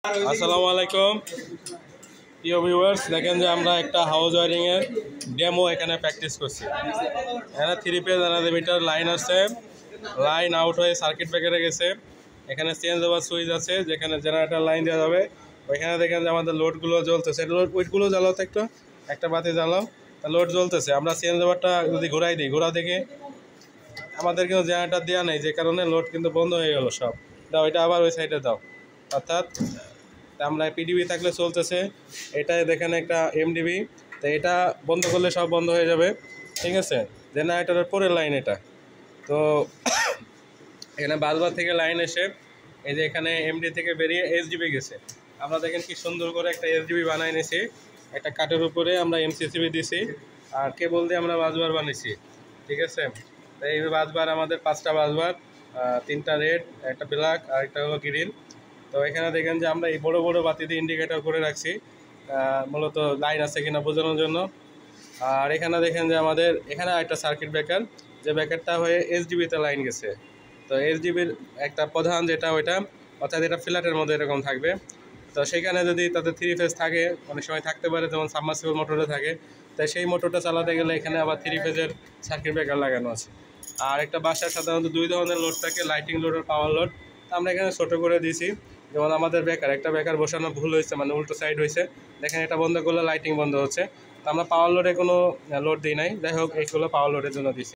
আসসালামু আলাইকুম প্রিয় ভিউয়ার্স, দেখেন যে আমরা একটা হাউস ওয়ারিংয়ের ডেমো এখানে প্র্যাকটিস করছি। এখানে 3 পেজ আনাদের মিটার লাইন আছে, লাইন আউট হয়ে সার্কিট ব্রেকারে গেছে। এখানে চেঞ্জ ওভার সুইচ আছে, যেখানে জেনারেটর লাইন দেওয়া যাবে। ওইখানে দেখেন যে আমাদের লোডগুলো জ্বলতেছে, ওইটগুলো জ্বালাও তো একটা বাতি জ্বালাও, লোড জ্বলতেছে। আমরা চেঞ্জ ওভারটা যদি ঘোরাই দিই, ঘোরা দেখে আমাদের কিন্তু জেনারেটর দেওয়া নেই, যে কারণে লোড কিন্তু বন্ধ হয়ে গেল সব। দাও এটা আবার ওই সাইডে দাও, অর্থাৎ আমরা পিডিবি থাকলে চলতেছে, এটাই দেখেন একটা এমডিবি, তো এটা বন্ধ করলে সব বন্ধ হয়ে যাবে। ঠিক আছে, জেনারেটরের পরের লাইন এটা। তো এখানে বাসবার থেকে লাইন এসে এই যে এখানে এমডি থেকে বেরিয়ে এসডিবি গেছে। আমরা দেখেন কি সুন্দর করে একটা এসডিবি বানাই নিয়েছি, একটা কাঠের উপরে আমরা এমসিসিবি দিছি আর কেবল দিয়ে আমরা বাসবার বানিয়েছি। ঠিক আছে, তো এই বাসবার আমাদের 5টা বাসবার, 3টা রেড, একটা ব্ল্যাক আর একটা হলো গ্রিন। তো এখানে দেখেন যে আমরা এই বড় বড় বাতি দিয়ে ইন্ডিকেটর করে রাখছি, মূলত লাইন আছে কিনা বোঝানোর জন্য। আর এখানে দেখেন যে আমাদের এখানে একটা সার্কিট ব্রেকার, যে ব্রেকারটা হয়ে এসডিবিতে লাইন গেছে। তো এসডিবির একটা প্রধান যেটা ওইটা, অর্থাৎ এটা ফ্ল্যাটের মধ্যে এরকম থাকবে। তো সেখানে যদি তাদের 3 ফেজ থাকে, অনেক সময় থাকতে পারে, যেমন সাবমার্সিবল মোটরে থাকে, তাই সেই মোটরটা চালাতে গেলে এখানে আবার 3 ফেজের সার্কিট ব্রেকার লাগানো আছে। আর একটা বাসায় সাধারণত 2 ধরনের লোড থাকে, লাইটিং লোড আর পাওয়ার লোড। আমরা এখানে ছোটো করে দিয়েছি। যেমন আমাদের একটা ব্রেকার বসানো ভুল হয়েছে, মানে উল্টো সাইড হয়েছে, দেখেন এটা বন্ধ করলে লাইটিং বন্ধ হচ্ছে। তো আমরা পাওয়ার লোডে কোনো লোড দিই নাই, যাই হোক এইগুলো পাওয়ার লোডের জন্য দিচ্ছি।